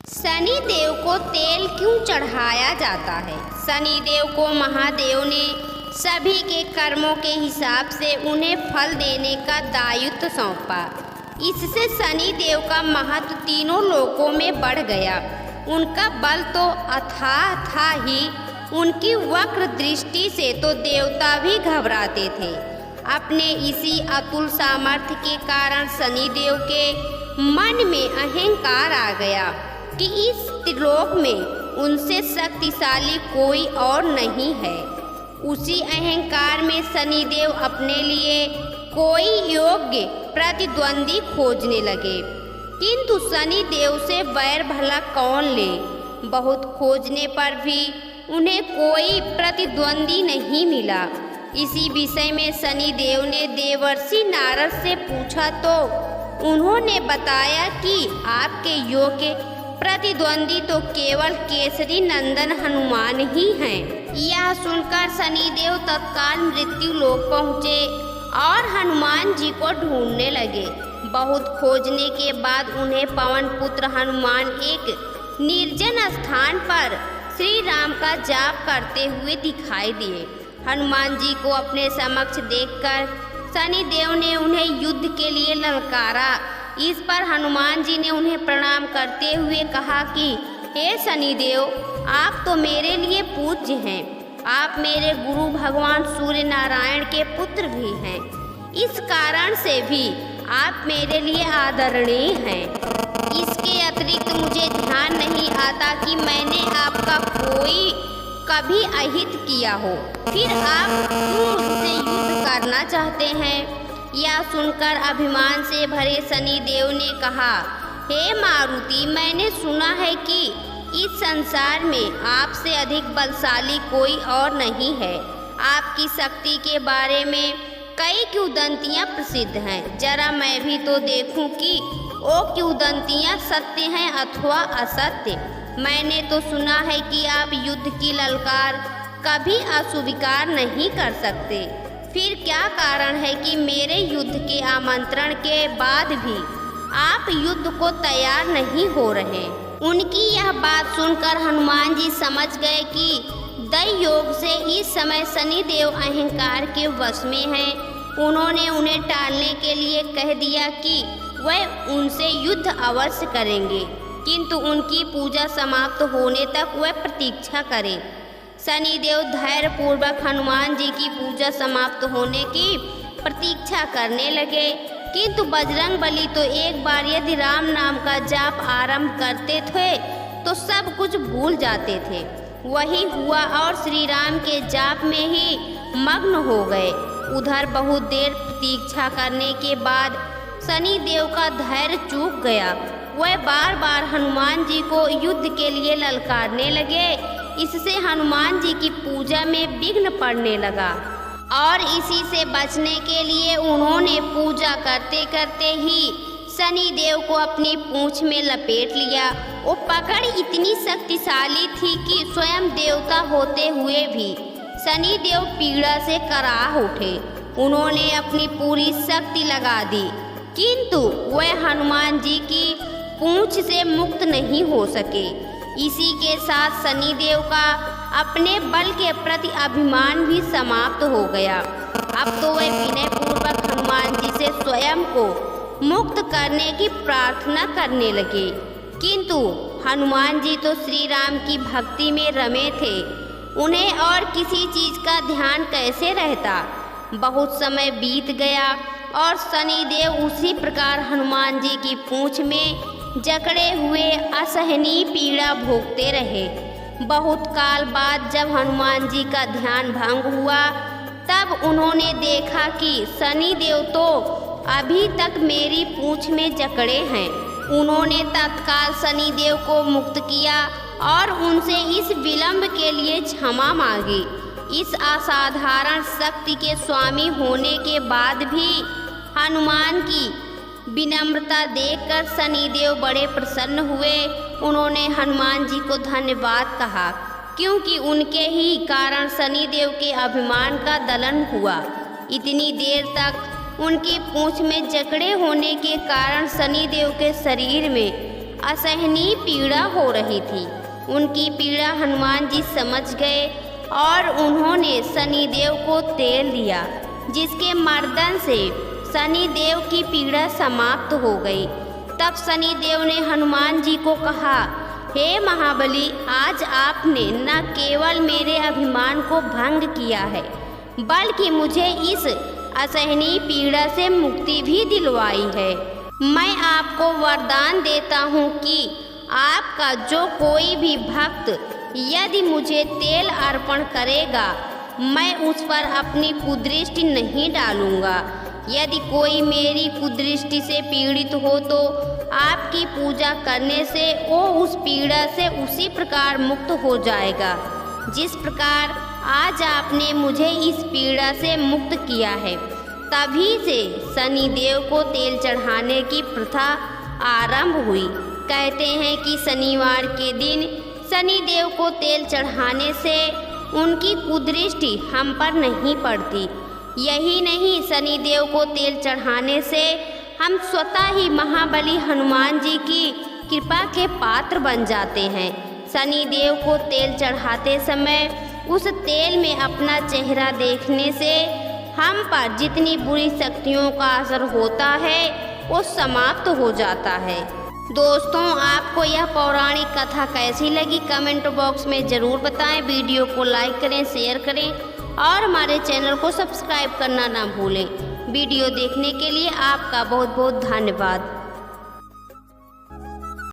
शनि देव को तेल क्यों चढ़ाया जाता है? शनि देव को महादेव ने सभी के कर्मों के हिसाब से उन्हें फल देने का दायित्व सौंपा। इससे शनि देव का महत्व तीनों लोकों में बढ़ गया। उनका बल तो अथाह था ही, उनकी वक्र दृष्टि से तो देवता भी घबराते थे। अपने इसी अतुल सामर्थ्य के कारण शनि देव के मन में अहंकार आ गया कि इस त्रिलोक में उनसे शक्तिशाली कोई और नहीं है। उसी अहंकार में शनि देव अपने लिए कोई योग्य प्रतिद्वंदी खोजने लगे, किंतु शनि देव से वैर भला कौन ले। बहुत खोजने पर भी उन्हें कोई प्रतिद्वंदी नहीं मिला। इसी विषय में शनि देव ने देवर्षि नारद से पूछा तो उन्होंने बताया कि आपके योग्य प्रतिद्वंदी तो केवल केसरी नंदन हनुमान ही हैं। यह सुनकर शनिदेव तत्काल मृत्यु लोक पहुँचे और हनुमान जी को ढूंढने लगे। बहुत खोजने के बाद उन्हें पवन पुत्र हनुमान एक निर्जन स्थान पर श्री राम का जाप करते हुए दिखाई दिए। हनुमान जी को अपने समक्ष देखकर शनिदेव ने उन्हें युद्ध के लिए ललकारा। इस पर हनुमान जी ने उन्हें प्रणाम करते हुए कहा कि हे शनिदेव, आप तो मेरे लिए पूज्य हैं। आप मेरे गुरु भगवान सूर्य नारायण के पुत्र भी हैं। इस कारण से भी आप मेरे लिए आदरणीय हैं। इसके अतिरिक्त मुझे ध्यान नहीं आता कि मैंने आपका कोई कभी अहित किया हो, फिर आप क्यों मुझसे युद्ध करना चाहते हैं? यह सुनकर अभिमान से भरे शनिदेव ने कहा, हे मारुति, मैंने सुना है कि इस संसार में आपसे अधिक बलशाली कोई और नहीं है। आपकी शक्ति के बारे में कई किंवदंतियाँ प्रसिद्ध हैं। जरा मैं भी तो देखूं कि वो किंवदंतियाँ सत्य हैं अथवा असत्य। मैंने तो सुना है कि आप युद्ध की ललकार कभी अस्वीकार नहीं कर सकते। फिर क्या कारण है कि मेरे युद्ध के आमंत्रण के बाद भी आप युद्ध को तैयार नहीं हो रहे? उनकी यह बात सुनकर हनुमान जी समझ गए कि दैव योग से इस समय शनिदेव अहंकार के वश में हैं। उन्होंने उन्हें टालने के लिए कह दिया कि वह उनसे युद्ध अवश्य करेंगे, किंतु उनकी पूजा समाप्त होने तक वह प्रतीक्षा करें। शनिदेव धैर्य पूर्वक हनुमान जी की पूजा समाप्त होने की प्रतीक्षा करने लगे, किंतु बजरंगबली तो एक बार यदि राम नाम का जाप आरंभ करते थे तो सब कुछ भूल जाते थे। वही हुआ और श्री राम के जाप में ही मग्न हो गए। उधर बहुत देर प्रतीक्षा करने के बाद शनिदेव का धैर्य चूक गया। वह बार बार हनुमान जी को युद्ध के लिए ललकारने लगे। इससे हनुमान जी की पूजा में विघ्न पड़ने लगा और इसी से बचने के लिए उन्होंने पूजा करते करते ही शनिदेव को अपनी पूंछ में लपेट लिया। वो पकड़ इतनी शक्तिशाली थी कि स्वयं देवता होते हुए भी शनिदेव पीड़ा से कराह उठे। उन्होंने अपनी पूरी शक्ति लगा दी, किंतु वह हनुमान जी की पूंछ से मुक्त नहीं हो सके। इसी के साथ शनिदेव का अपने बल के प्रति अभिमान भी समाप्त हो गया। अब तो वह विनयपूर्वक हनुमान जी से स्वयं को मुक्त करने की प्रार्थना करने लगे, किंतु हनुमान जी तो श्री राम की भक्ति में रमे थे। उन्हें और किसी चीज का ध्यान कैसे रहता? बहुत समय बीत गया और शनिदेव उसी प्रकार हनुमान जी की पूंछ में जकड़े हुए असहनीय पीड़ा भोगते रहे। बहुत काल बाद जब हनुमान जी का ध्यान भंग हुआ तब उन्होंने देखा कि शनिदेव तो अभी तक मेरी पूंछ में जकड़े हैं। उन्होंने तत्काल शनिदेव को मुक्त किया और उनसे इस विलंब के लिए क्षमा मांगी। इस असाधारण शक्ति के स्वामी होने के बाद भी हनुमान की विनम्रता देखकर शनिदेव बड़े प्रसन्न हुए। उन्होंने हनुमान जी को धन्यवाद कहा, क्योंकि उनके ही कारण शनिदेव के अभिमान का दलन हुआ। इतनी देर तक उनकी पूंछ में जकड़े होने के कारण शनिदेव के शरीर में असहनीय पीड़ा हो रही थी। उनकी पीड़ा हनुमान जी समझ गए और उन्होंने शनिदेव को तेल दिया, जिसके मर्दन से शनिदेव की पीड़ा समाप्त हो गई। तब शनिदेव ने हनुमान जी को कहा, हे महाबली, आज आपने न केवल मेरे अभिमान को भंग किया है, बल्कि मुझे इस असहनीय पीड़ा से मुक्ति भी दिलवाई है। मैं आपको वरदान देता हूँ कि आपका जो कोई भी भक्त यदि मुझे तेल अर्पण करेगा, मैं उस पर अपनी कुदृष्टि नहीं डालूंगा। यदि कोई मेरी कुदृष्टि से पीड़ित हो तो आपकी पूजा करने से वो उस पीड़ा से उसी प्रकार मुक्त हो जाएगा, जिस प्रकार आज आपने मुझे इस पीड़ा से मुक्त किया है। तभी से शनिदेव को तेल चढ़ाने की प्रथा आरंभ हुई। कहते हैं कि शनिवार के दिन शनिदेव को तेल चढ़ाने से उनकी कुदृष्टि हम पर नहीं पड़ती। यही नहीं, शनिदेव को तेल चढ़ाने से हम स्वतः ही महाबली हनुमान जी की कृपा के पात्र बन जाते हैं। शनिदेव को तेल चढ़ाते समय उस तेल में अपना चेहरा देखने से हम पर जितनी बुरी शक्तियों का असर होता है वो समाप्त हो जाता है। दोस्तों, आपको यह पौराणिक कथा कैसी लगी कमेंट बॉक्स में ज़रूर बताएं। वीडियो को लाइक करें, शेयर करें और हमारे चैनल को सब्सक्राइब करना ना भूलें। वीडियो देखने के लिए आपका बहुत बहुत धन्यवाद।